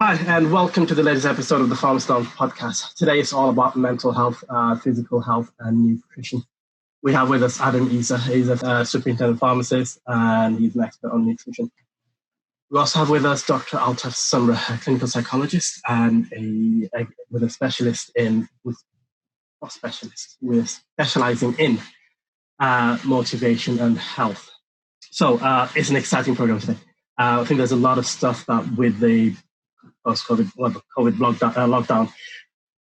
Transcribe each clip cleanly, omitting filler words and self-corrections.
Hi, and welcome to the latest episode of the Pharmacist podcast. Today is all about mental health, physical health, and nutrition. We have with us Adam Isa. He's a superintendent pharmacist, and he's an expert on nutrition. We also have with us Dr. Altaf Sumra, a clinical psychologist, and with a specialist we're specializing in motivation and health. So it's an exciting program today. I think there's a lot of stuff that with the post-COVID, the COVID lockdown,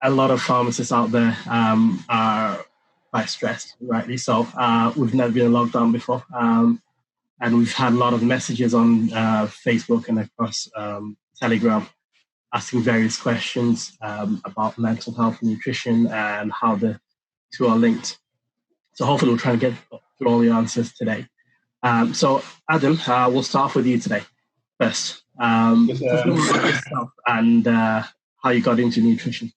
a lot of pharmacists out there are quite stressed, rightly so. We've never been in lockdown before, and we've had a lot of messages on Facebook and across Telegram asking various questions about mental health and nutrition and how the two are linked. So hopefully we'll try and get through all the answers today. So Adam, we'll start with you today first. Yourself and how you got into nutrition.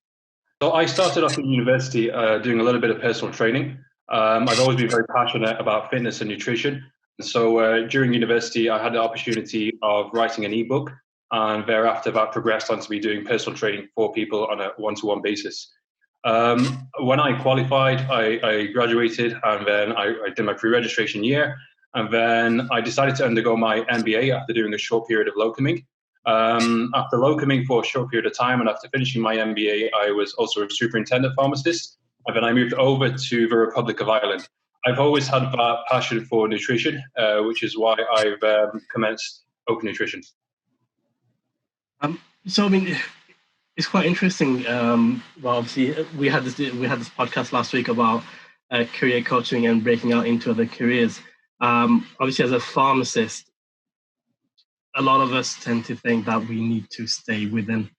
So I started off in university doing a little bit of personal training. I've always been very passionate about fitness and nutrition. So during university, I had the opportunity of writing an ebook, and thereafter that progressed on to be doing personal training for people on a one-to-one basis. When I qualified, I graduated, and then I did my pre-registration year. And then I decided to undergo my MBA after doing a short period of locuming. After locuming for a short period of time and after finishing my MBA, I was also a superintendent pharmacist. And then I moved over to the Republic of Ireland. I've always had that passion for nutrition, which is why I've commenced Open Nutrition. So, I mean, it's quite interesting. Well, obviously, we had this podcast last week about career coaching and breaking out into other careers. Obviously, as a pharmacist, a lot of us tend to think that we need to stay within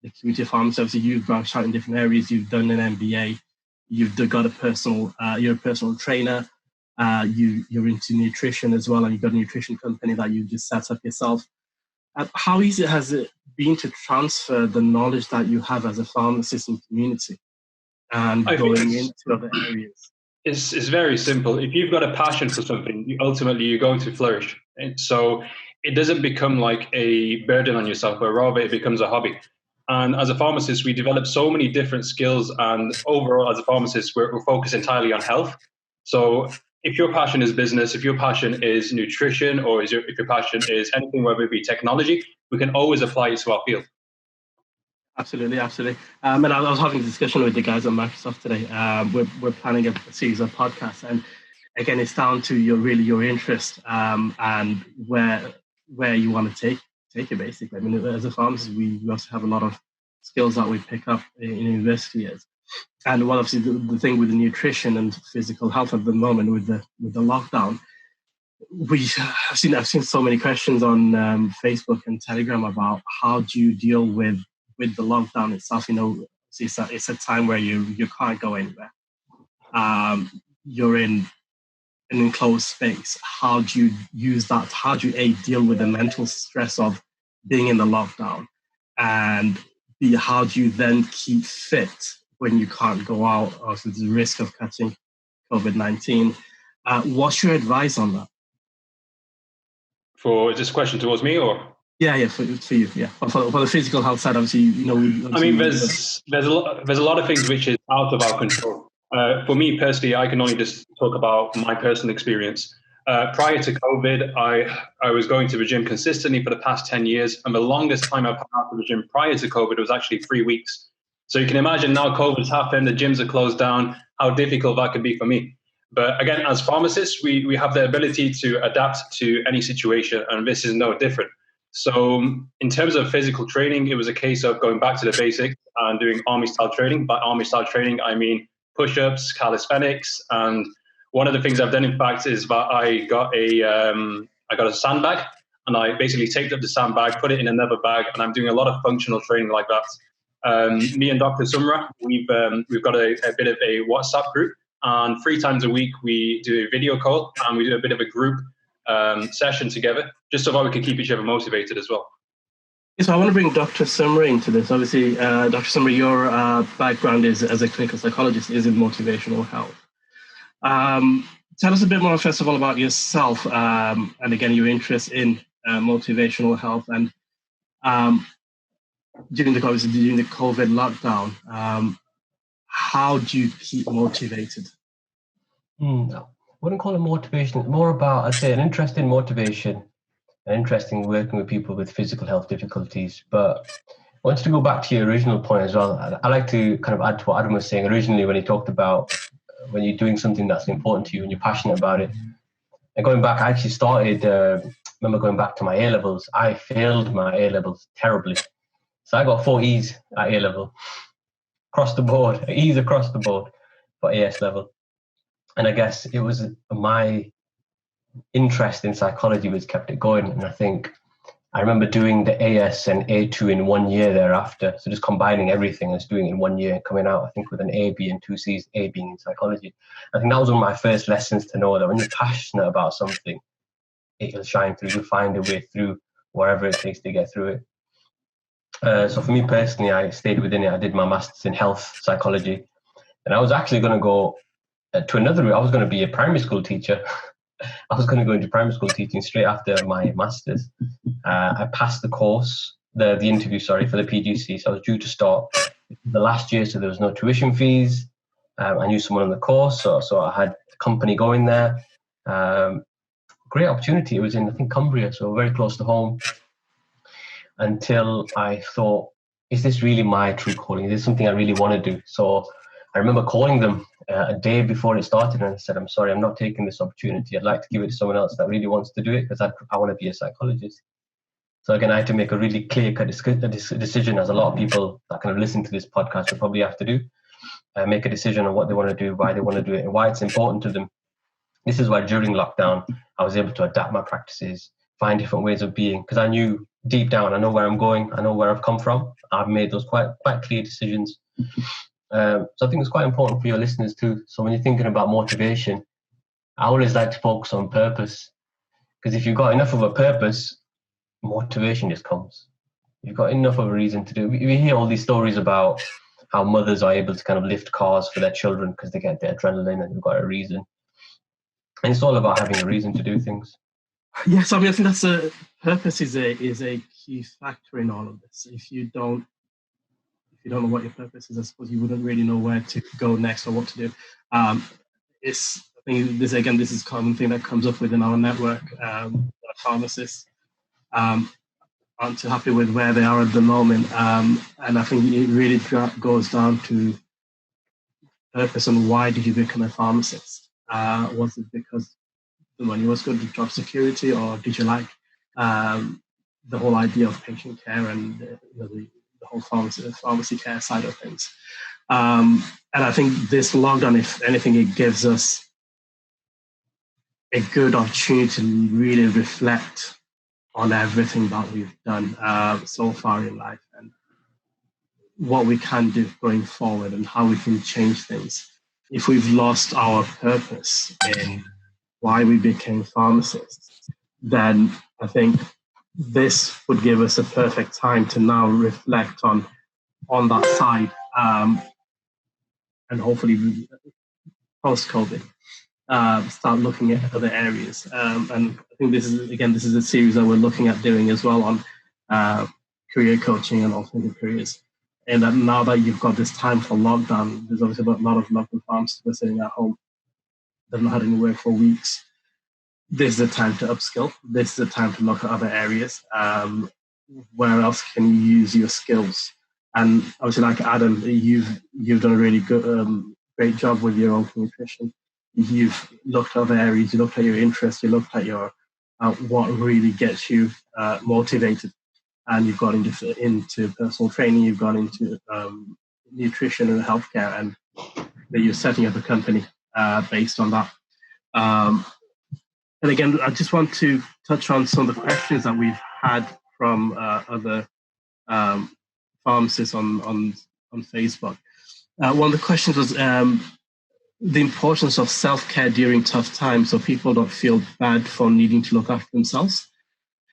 the community of pharmacy. Obviously, you've branched out in different areas. You've done an MBA. You've got you're a personal trainer. You're into nutrition as well, and you've got a nutrition company that you just set up yourself. How easy has it been to transfer the knowledge that you have as a pharmacist in community and going into other areas? It's very simple. If you've got a passion for something, ultimately you're going to flourish. And so it doesn't become like a burden on yourself, but rather it becomes a hobby. And as a pharmacist, we develop so many different skills. And overall, as a pharmacist, we're focused entirely on health. So if your passion is business, if your passion is nutrition, or if your passion is anything, whether it be technology, we can always apply it to our field. Absolutely. And I was having a discussion with the guys at Microsoft today. We're planning a series of podcasts, and again, it's down to your interest and where you want to take it. Basically, I mean, as a pharmacist, we also have a lot of skills that we pick up in university years. And well, obviously, the thing with the nutrition and physical health at the moment with the lockdown, I've seen so many questions on Facebook and Telegram about how do you deal with the lockdown itself. You know, it's a time where you can't go anywhere. You're in an enclosed space. How do you use that? How do you deal with the mental stress of being in the lockdown? And how do you then keep fit when you can't go out, or the risk of catching COVID-19? What's your advice on that? Is this question towards me or? Yeah, for you, yeah. For the physical health side, obviously, you know. There's a lot of things which is out of our control. For me personally, I can only just talk about my personal experience. Prior to COVID, I was going to the gym consistently for the past 10 years, and the longest time I've been out of the gym prior to COVID was actually 3 weeks. So you can imagine now COVID's happened, the gyms are closed down, how difficult that could be for me. But again, as pharmacists, we have the ability to adapt to any situation, and this is no different. So in terms of physical training, it was a case of going back to the basics and doing army-style training. By army-style training, I mean push-ups, calisthenics, and one of the things I've done, in fact, is that I got a sandbag, and I basically taped up the sandbag, put it in another bag, and I'm doing a lot of functional training like that. Me and Dr. Sumra, we've got a bit of a WhatsApp group, and 3 times a week we do a video call, and we do a bit of a group session together, just so that we can keep each other motivated as well. So I want to bring Dr. Sumra into this. Obviously, Dr. Sumra, your background is as a clinical psychologist is in motivational health. Tell us a bit more, first of all, about yourself, and again, your interest in motivational health, and during the COVID lockdown, how do you keep motivated? I wouldn't call it motivation. It's more about, I'd say, an interest in motivation, an interest in working with people with physical health difficulties. But I wanted to go back to your original point as well. I like to kind of add to what Adam was saying originally when he talked about when you're doing something that's important to you and you're passionate about it. And going back, I actually started, remember going back to my A-levels, I failed my A-levels terribly. So I got 4 E's at A-level, across the board, E's across the board for AS level. And I guess it was my interest in psychology which kept it going. And I think I remember doing the AS and A2 in 1 year thereafter. So just combining everything and just doing it in 1 year and coming out, I think, with an A, B, and 2 C's, A being in psychology. I think that was one of my first lessons to know that when you're passionate about something, it'll shine through. You'll find a way through whatever it takes to get through it. So for me personally, I stayed within it. I did my master's in health psychology. And I was actually going to go to another route. I was going to be a primary school teacher. I was going to go into primary school teaching straight after my master's. I passed the course, the interview, for the PGC. So I was due to start the last year, so there was no tuition fees. I knew someone on the course, so I had a company going there. Great opportunity. It was in, I think, Cumbria, so very close to home. Until I thought, is this really my true calling? Is this something I really want to do? So I remember calling them a day before it started, and I said, I'm sorry, I'm not taking this opportunity. I'd like to give it to someone else that really wants to do it because I want to be a psychologist. So again, I had to make a really clear-cut decision, as a lot of people that kind of listen to this podcast will probably have to do, make a decision on what they want to do, why they want to do it, and why it's important to them. This is why during lockdown, I was able to adapt my practices, find different ways of being, because I knew deep down, I know where I'm going, I know where I've come from. I've made those quite clear decisions. So I think it's quite important for your listeners too. So when you're thinking about motivation, I always like to focus on purpose, because if you've got enough of a purpose, motivation just comes. You've got enough of a reason to do. We hear all these stories about how mothers are able to kind of lift cars for their children because they get the adrenaline and they've got a reason. And it's all about having a reason to do things. Yes, I mean, I think that's purpose is a key factor in all of this. If you don't know what your purpose is, I suppose you wouldn't really know where to go next or what to do. I think this is a common thing that comes up within our network. Pharmacists aren't too happy with where they are at the moment, and I think it really goes down to purpose and why did you become a pharmacist? Was it because the money was good, the job security, or did you like the whole idea of patient care and the whole pharmacy care side of things? And I think this lockdown, if anything, it gives us a good opportunity to really reflect on everything that we've done so far in life and what we can do going forward and how we can change things. If we've lost our purpose in why we became pharmacists, then I think this would give us a perfect time to now reflect on that side, and hopefully post-COVID start looking at other areas. And I think this is a series that we're looking at doing as well on career coaching and alternative careers. And that now that you've got this time for lockdown, there's obviously a lot of local pharmacists who are sitting at home. They've not had any work for weeks. This is the time to upskill. This is the time to look at other areas. Where else can you use your skills? And obviously, like Adam, you've done a really good, great job with your own nutrition. You've looked at other areas. You looked at your interests. You looked at your what really gets you motivated. And you've got into personal training. You've gone into nutrition and healthcare, and you're setting up a company based on that. And again, I just want to touch on some of the questions that we've had from other pharmacists on Facebook. One of the questions was the importance of self-care during tough times, so people don't feel bad for needing to look after themselves,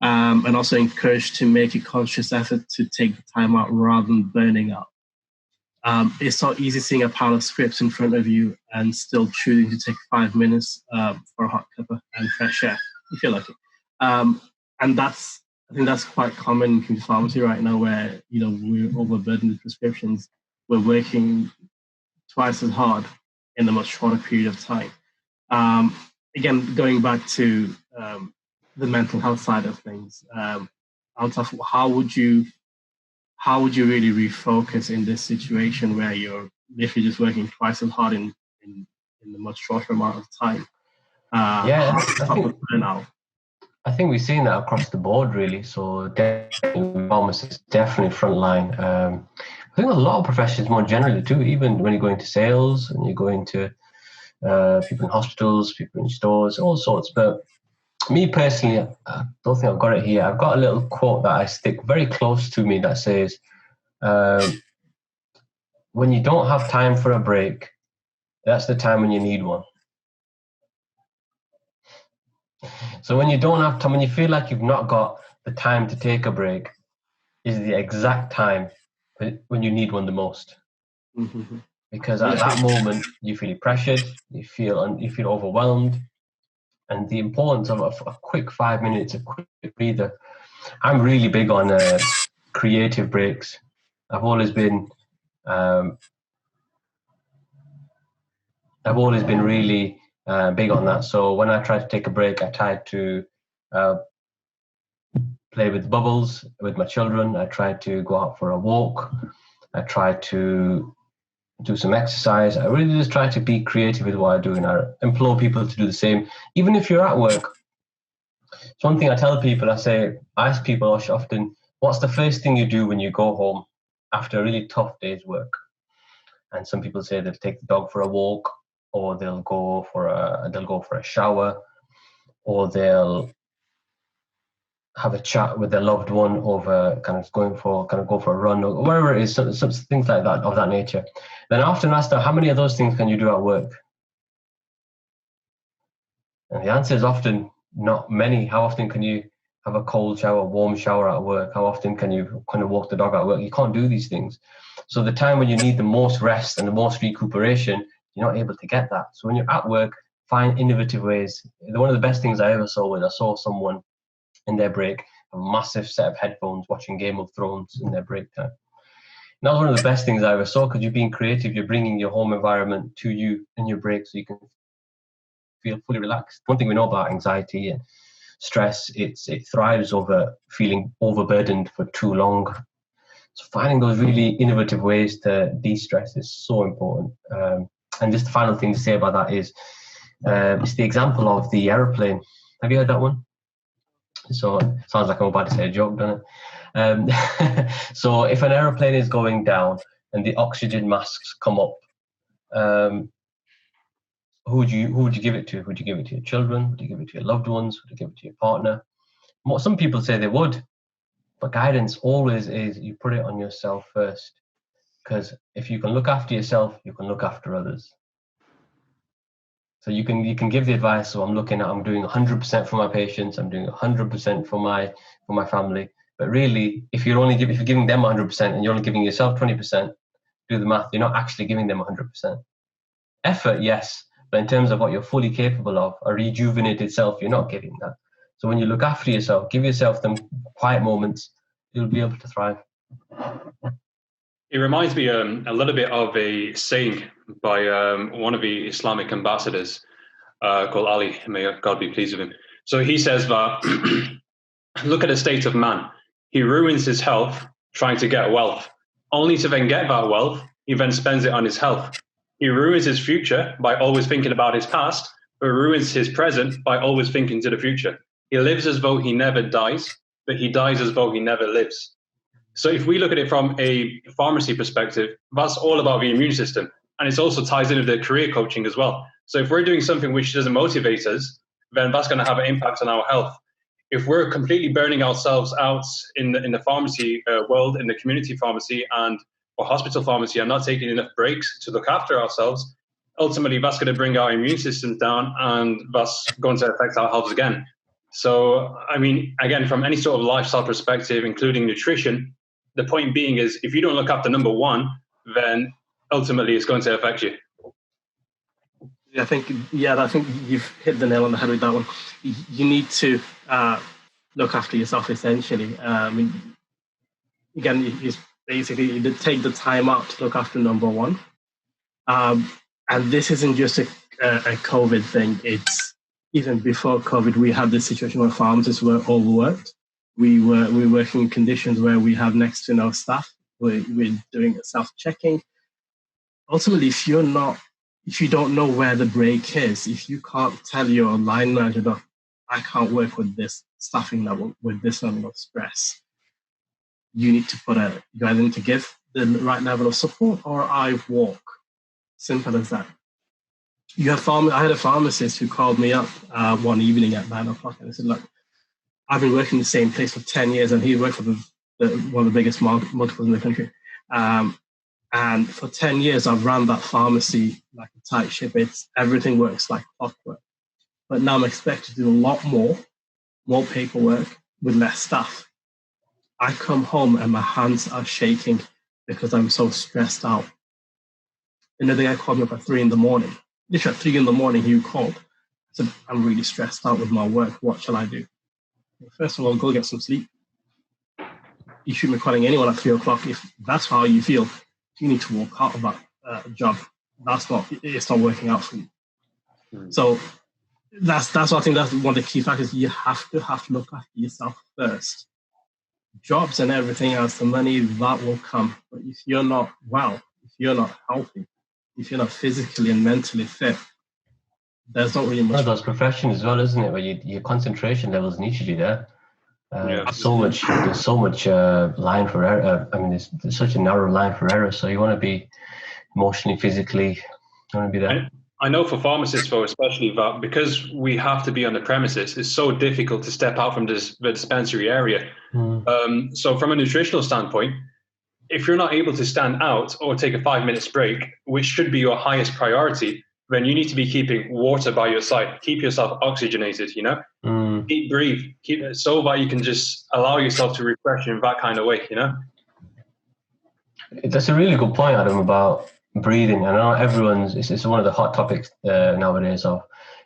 and also encouraged to make a conscious effort to take the time out rather than burning out. It's so easy seeing a pile of scripts in front of you and still choosing to take 5 minutes for a hot cuppa and fresh air. You feel like it. And that's I think that's quite common in community pharmacy right now, where we're overburdened with prescriptions. We're working twice as hard in a much shorter period of time. Again, going back to the mental health side of things, Altaf, how would you really refocus in this situation where you're literally just working twice as hard in a much shorter amount of time? I think we've seen that across the board, really. So definitely, pharmacists, definitely frontline. I think a lot of professions more generally too, even when you go into sales and you go into people in hospitals, people in stores, all sorts. But me personally, I don't think I've got it here. I've got a little quote that I stick very close to me that says, when you don't have time for a break, that's the time when you need one. So when you don't have time, when you feel like you've not got the time to take a break, is the exact time when you need one the most. Mm-hmm. Because at that moment you feel pressured, you feel overwhelmed, and the importance of a quick 5 minutes, a quick breather. I'm really big on creative breaks. I've always been really big on that. So when I try to take a break, I try to play with bubbles with my children. I try to go out for a walk. I try to do some exercise. I really just try to be creative with what I do, and I implore people to do the same, even if you're at work. It's one thing I tell people. I ask people often, what's the first thing you do when you go home after a really tough day's work? And some people say they'll take the dog for a walk, or they'll go for a shower, or they'll have a chat with their loved one over go for a run, or whatever it is, some things like that, of that nature. Then I often ask them, how many of those things can you do at work? And the answer is often not many. How often can you have a cold shower, warm shower at work? How often can you walk the dog at work? You can't do these things. So the time when you need the most rest and the most recuperation, you're not able to get that. So when you're at work, find innovative ways. One of the best things I ever saw was I saw someone in their break, a massive set of headphones, watching Game of Thrones in their break time. And that was one of the best things I ever saw, because you're being creative, you're bringing your home environment to you in your break so you can feel fully relaxed. One thing we know about anxiety and stress, it thrives over feeling overburdened for too long. So finding those really innovative ways to de-stress is so important. And just the final thing to say about that is, it's the example of the aeroplane. Have you heard that one? So it sounds like I'm about to say a joke, doesn't it? So if an aeroplane is going down and the oxygen masks come up, who would you give it to? Would you give it to your children? Would you give it to your loved ones? Would you give it to your partner? Some people say they would, but guidance always is you put it on yourself first, because if you can look after yourself, you can look after others. So you can give the advice. So I'm doing 100% for my patients. I'm doing 100% for my family. But really, if you're giving them 100% and you're only giving yourself 20%, do the math. You're not actually giving them 100%. Effort, yes, but in terms of what you're fully capable of, a rejuvenated self, you're not giving that. So when you look after yourself, give yourself them quiet moments, you'll be able to thrive. It reminds me a little bit of a saying by one of the Islamic ambassadors called Ali, may God be pleased with him. So he says that, look at the state of man. He ruins his health trying to get wealth. Only to then get that wealth, he then spends it on his health. He ruins his future by always thinking about his past, but ruins his present by always thinking to the future. He lives as though he never dies, but he dies as though he never lives. So if we look at it from a pharmacy perspective, that's all about the immune system. And it also ties into the career coaching as well. So if we're doing something which doesn't motivate us, then that's going to have an impact on our health. If we're completely burning ourselves out in the pharmacy world, in the community pharmacy or hospital pharmacy, and not taking enough breaks to look after ourselves, ultimately that's going to bring our immune systems down, and that's going to affect our health again. So, I mean, again, from any sort of lifestyle perspective, including nutrition, the point being is if you don't look after number one, then ultimately it's going to affect you. I think you've hit the nail on the head with that one. You need to look after yourself, essentially. Again, it's basically you take the time out to look after number one. And this isn't just a COVID thing. It's even before COVID, we had this situation where pharmacists were overworked. We were working in conditions where we have next to no staff. We're doing self-checking. Ultimately, if you don't know where the break is, if you can't tell your line manager that I can't work with this staffing level, with this level of stress, you need to you either need to give the right level of support or I walk. Simple as that. I had a pharmacist who called me up one evening at 9 o'clock and I said, look, I've been working in the same place for 10 years and he worked for one of the biggest multiples in the country. And for 10 years, I've run that pharmacy like a tight ship. Everything works like clockwork. But now I'm expected to do a lot more paperwork with less staff. I come home and my hands are shaking because I'm so stressed out. Another guy called me up at 3 in the morning. Literally at 3 in the morning, he called. I said, I'm really stressed out with my work. What shall I do? First of all, go get some sleep. You shouldn't be calling anyone at 3 o'clock. If that's how you feel, you need to walk out of that job. It's not working out for you. So that's what I think that's one of the key factors. You have to look after yourself first. Jobs and everything else, the money, that will come. But if you're not well, if you're not healthy, if you're not physically and mentally fit, there's not really much. One of those professions as well, isn't it? Where your concentration levels need to be there. There's so much line for error. There's such a narrow line for error. So you want to be emotionally, physically, you want to be there. I know for pharmacists, though, especially that because we have to be on the premises, it's so difficult to step out from the dispensary area. So from a nutritional standpoint, if you're not able to stand out or take a 5 minutes break, which should be your highest priority, then you need to be keeping water by your side. Keep yourself oxygenated, Eat, breathe, keep it so that you can just allow yourself to refresh in that kind of way, That's a really good point, Adam, about breathing. I know it's one of the hot topics nowadays of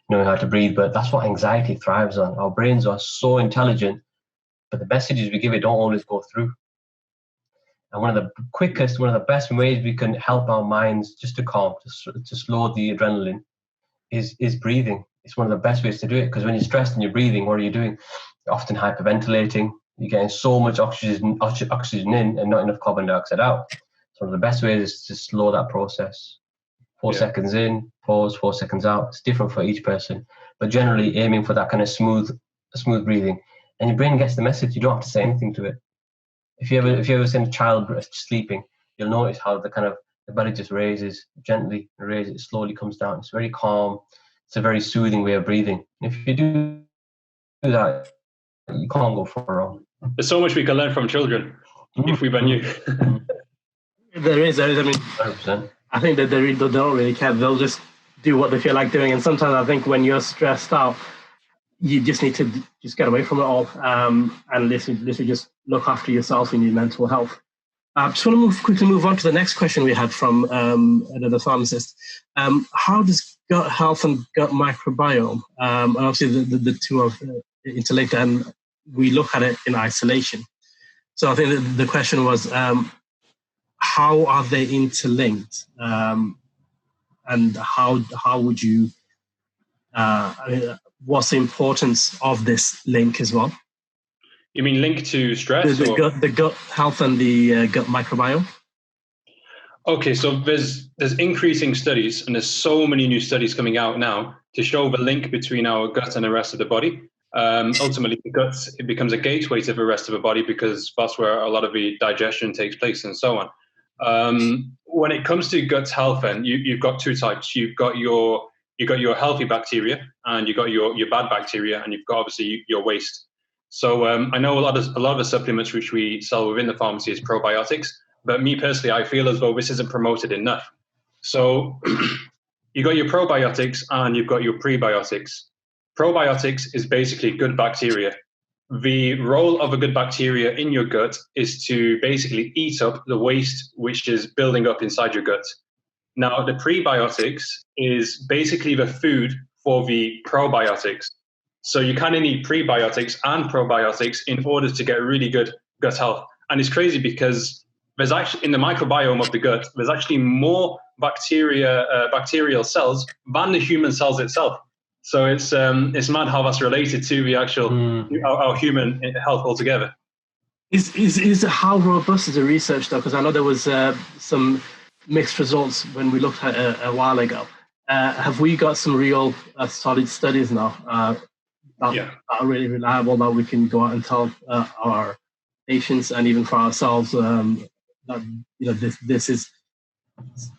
knowing how to breathe, but that's what anxiety thrives on. Our brains are so intelligent, but the messages we give it don't always go through. And one of the best ways we can help our minds just to calm, to slow the adrenaline is breathing. It's one of the best ways to do it, because when you're stressed and you're breathing, what are you doing? You're often hyperventilating. You're getting so much oxygen in and not enough carbon dioxide out. So one of the best ways is to slow that process. 4 seconds in, pause, 4 seconds out. It's different for each person, but generally aiming for that kind of smooth breathing. And your brain gets the message. You don't have to say anything to it. If you ever send a child sleeping, you'll notice how the belly just raises gently, it slowly comes down. It's very calm. It's a very soothing way of breathing. If you do that, you can't go far wrong. There's so much we can learn from children if we knew. There is. 100%. I think that they don't really care. They'll just do what they feel like doing. And sometimes I think when you're stressed out, you just need to just get away from it all and literally just look after yourself and your mental health. I just want to quickly move on to the next question we had from another pharmacist. How does gut health and gut microbiome, and obviously the two are interlinked, and we look at it in isolation. So I think the question was, how are they interlinked? And how would you, what's the importance of this link as well? You mean link to stress? The gut health and the gut microbiome? Okay, so there's increasing studies, and there's so many new studies coming out now to show the link between our gut and the rest of the body. Ultimately, the gut, it becomes a gateway to the rest of the body because that's where a lot of the digestion takes place and so on. When it comes to gut health, then you've got two types. You've got your healthy bacteria, and you've got your bad bacteria, and you've got obviously your waste. So I know a lot of the supplements which we sell within the pharmacy is probiotics, but me personally, I feel as though this isn't promoted enough. So you got your probiotics and you've got your prebiotics. Probiotics is basically good bacteria. The role of a good bacteria in your gut is to basically eat up the waste which is building up inside your gut. Now, the prebiotics is basically the food for the probiotics. So you kind of need prebiotics and probiotics in order to get really good gut health. And it's crazy because there's actually, in the microbiome of the gut, there's actually more bacterial cells than the human cells itself. So it's mad how that's related to the actual our human health altogether. Is how robust is the research though? Because I know there was some mixed results when we looked at it a while ago. Have we got some real solid studies now that are really reliable that we can go out and tell our patients and even for ourselves that this is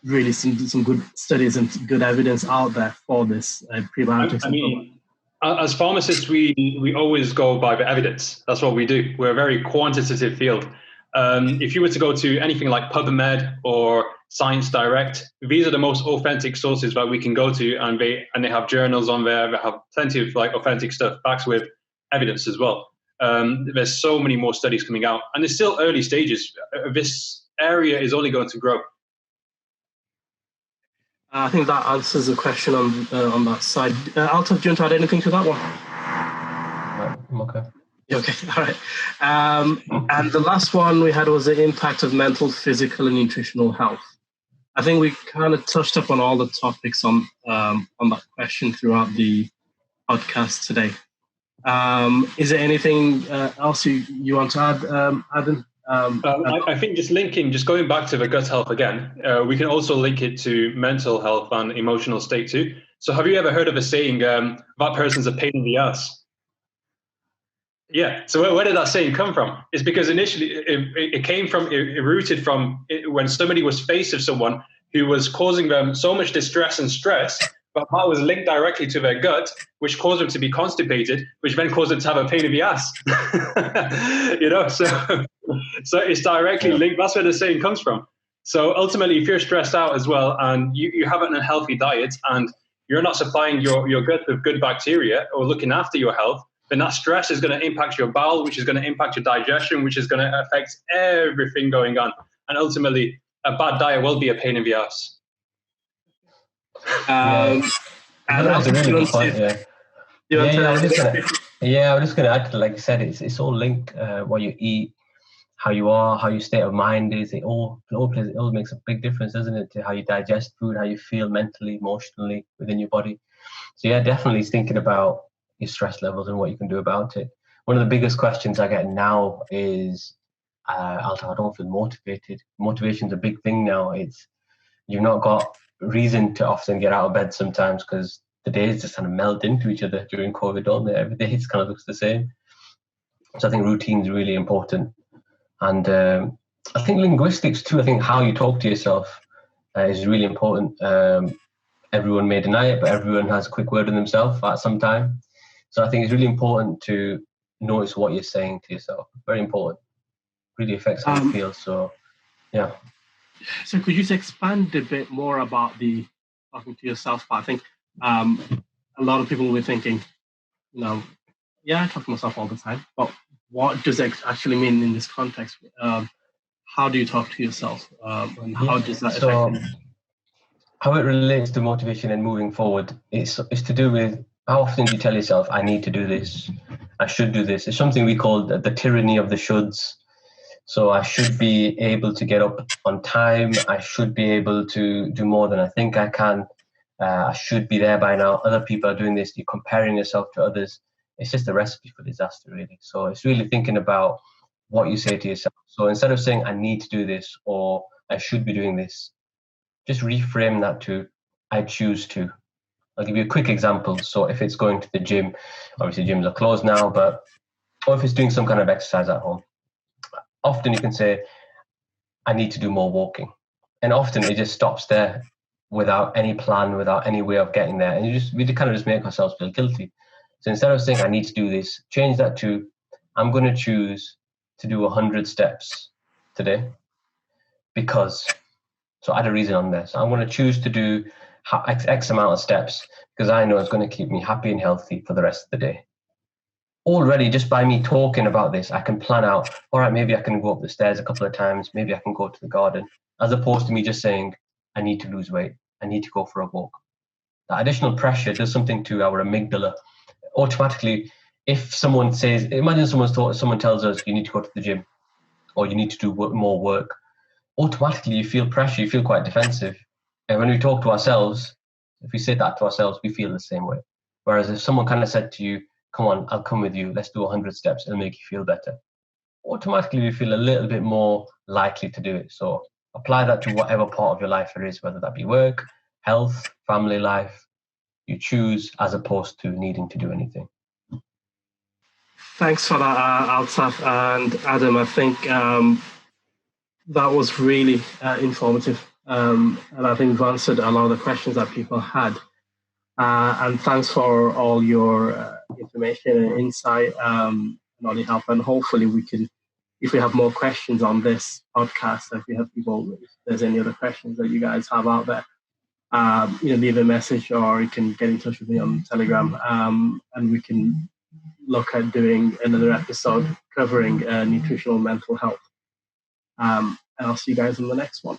really some good studies and good evidence out there for this prebiotics? I mean, as pharmacists, we always go by the evidence. That's what we do. We're a very quantitative field. If you were to go to anything like PubMed or Science Direct, these are the most authentic sources that we can go to, and they have journals on there that have plenty of like authentic stuff backed with evidence as well. There's so many more studies coming out, and it's still early stages. This area is only going to grow. I think that answers the question on that side. Altaf, do you want to add anything to that one? I'm okay. Okay, all right. And the last one we had was the impact of mental, physical, and nutritional health. I think we kind of touched up on all the topics on that question throughout the podcast today. Is there anything else you want to add, Adam? I think just going back to the gut health again, we can also link it to mental health and emotional state too. So have you ever heard of a saying, that person's a pain in the ass? Yeah. So where did that saying come from? It's because initially it rooted from when somebody was faced with someone who was causing them so much distress and stress, but that was linked directly to their gut, which caused them to be constipated, which then caused them to have a pain in the ass. So it's directly linked. That's where the saying comes from. So ultimately, if you're stressed out as well, and you have an unhealthy diet, and you're not supplying your gut with good bacteria or looking after your health, then that stress is going to impact your bowel, which is going to impact your digestion, which is going to affect everything going on. And ultimately, a bad diet will be a pain in the ass. And that's a really good point. I was just going to add to, like you said, it's all linked. What you eat, how you are, how your state of mind is. It all makes a big difference, doesn't it, to how you digest food, how you feel mentally, emotionally within your body. So yeah, definitely thinking about your stress levels and what you can do about it. One of the biggest questions I get now is, I don't feel motivated. Motivation's a big thing now. You've not got reason to often get out of bed sometimes because the days just kind of meld into each other during COVID, don't they? Every day it kind of looks the same. So I think routine's really important. And I think linguistics too, I think how you talk to yourself is really important. Everyone may deny it, but everyone has a quick word in themselves at some time. So I think it's really important to notice what you're saying to yourself. Very important. Really affects how you feel. So, yeah. So could you expand a bit more about the talking to yourself part? I think a lot of people will be thinking, I talk to myself all the time, but what does it actually mean in this context? How do you talk to yourself? And how does that affect you? How it relates to motivation and moving forward is to do with how often do you tell yourself, I need to do this, I should do this. It's something we call the tyranny of the shoulds. So I should be able to get up on time. I should be able to do more than I think I can. I should be there by now. Other people are doing this. You're comparing yourself to others. It's just a recipe for disaster, really. So it's really thinking about what you say to yourself. So instead of saying, I need to do this or I should be doing this, just reframe that to, I choose to. I'll give you a quick example. So if it's going to the gym, obviously gyms are closed now, or if it's doing some kind of exercise at home, often you can say, I need to do more walking. And often it just stops there without any plan, without any way of getting there. And we kind of just make ourselves feel guilty. So instead of saying, I need to do this, change that to, I'm going to choose to do 100 steps today because, so add a reason on there. So I'm going to choose to do X amount of steps because I know it's going to keep me happy and healthy for the rest of the day. Already, just by me talking about this, I can plan out, all right, maybe I can go up the stairs a couple of times, maybe I can go to the garden, as opposed to me just saying, I need to lose weight, I need to go for a walk. That additional pressure does something to our amygdala. automatically, if someone says, imagine someone tells us you need to go to the gym or you need to do more work, automatically you feel pressure, you feel quite defensive. And when we talk to ourselves, if we say that to ourselves, we feel the same way. Whereas if someone kind of said to you, come on, I'll come with you, let's do 100 steps, it'll make you feel better, automatically we feel a little bit more likely to do it. So apply that to whatever part of your life it is, whether that be work, health, family life, you choose as opposed to needing to do anything. Thanks for that, Altaf and Adam. I think that was really informative. And I think we've answered a lot of the questions that people had. And thanks for all your information and insight and all your help. And hopefully we can, if we have more questions on this podcast, if we have people, if there's any other questions that you guys have out there, leave a message or you can get in touch with me on Telegram, and we can look at doing another episode covering nutritional mental health. And I'll see you guys in the next one.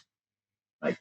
Bye.